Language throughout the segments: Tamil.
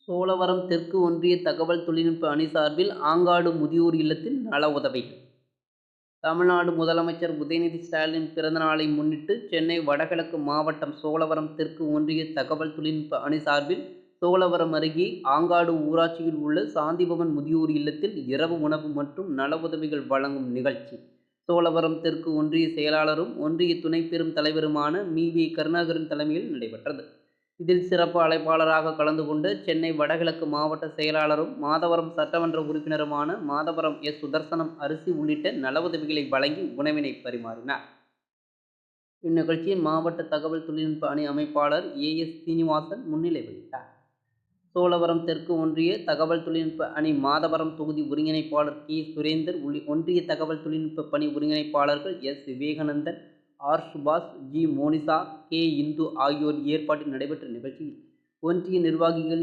சோழவரம் தெற்கு ஒன்றிய தகவல் தொழில்நுட்ப அணி சார்பில் ஆங்காடு முதியோர் இல்லத்தில் நல உதவிகள். தமிழ்நாடு முதலமைச்சர் உதயநிதி ஸ்டாலின் பிறந்த நாளை முன்னிட்டு சென்னை வடகிழக்கு மாவட்டம் சோழவரம் தெற்கு ஒன்றிய தகவல் தொழில்நுட்ப அணி சார்பில் சோழவரம் அருகே ஆங்காடு ஊராட்சியில் உள்ள சாந்திபவன் முதியோர் இல்லத்தில் இரவு உணவு மற்றும் நல உதவிகள் வழங்கும் நிகழ்ச்சி சோழவரம் தெற்கு ஒன்றிய செயலாளரும் ஒன்றிய துணை பெரும் தலைவருமான மீ. கருணாகரன் தலைமையில் நடைபெற்றது. இதில் சிறப்பு அழைப்பாளராக கலந்து கொண்டு சென்னை வடகிழக்கு மாவட்ட செயலாளரும் மாதவரம் சட்டமன்ற உறுப்பினருமான மாதவரம் எஸ். சுதர்சனம் அரிசி உள்ளிட்ட நல உதவிகளை வழங்கி உணவினை பரிமாறினார். இந்நிகழ்ச்சியில் மாவட்ட தகவல் தொழில்நுட்ப அணி அமைப்பாளர் ஏ.எஸ். சீனிவாசன் முன்னிலை வகித்தார். சோழவரம் தெற்கு ஒன்றிய தகவல் தொழில்நுட்ப அணி மாதவரம் தொகுதி ஒருங்கிணைப்பாளர் கே. சுரேந்தர், ஒன்றிய தகவல் தொழில்நுட்ப பணி ஒருங்கிணைப்பாளர்கள் எஸ். விவேகானந்தன், ஆர். சுபாஷ், ஜி. மோனிசா, கே. இந்து ஆகியோர் ஏற்பாட்டில் நடைபெற்ற நிகழ்ச்சியில் ஒன்றிய நிர்வாகிகள்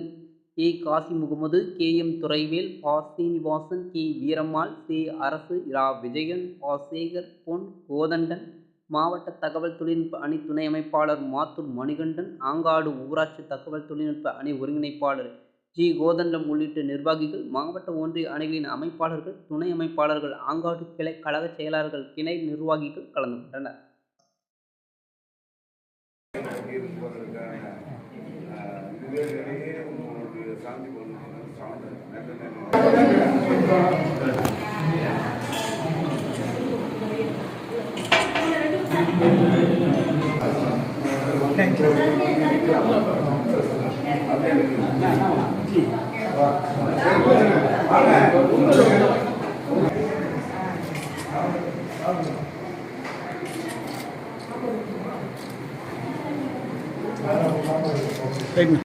ஏ. காசி முகமது, கே. எம். துரைவேல், பா. சீனிவாசன், கே. வீரம்மாள், சே. அரசு, ரா. விஜயன், பா. சேகர், பொன் கோதண்டன், மாவட்ட தகவல் தொழில்நுட்ப அணி துணை அமைப்பாளர் மாத்தூர் மணிகண்டன், ஆங்காடு ஊராட்சி தகவல் தொழில்நுட்ப அணி ஒருங்கிணைப்பாளர் ஜி. கோதண்டம் உள்ளிட்ட நிர்வாகிகள், மாவட்ட ஒன்றிய அணிகளின் அமைப்பாளர்கள், துணை அமைப்பாளர்கள், ஆங்காடு கிளை கழக செயலாளர்கள், கிளை நிர்வாகிகள் கலந்து கொண்டனர். Right.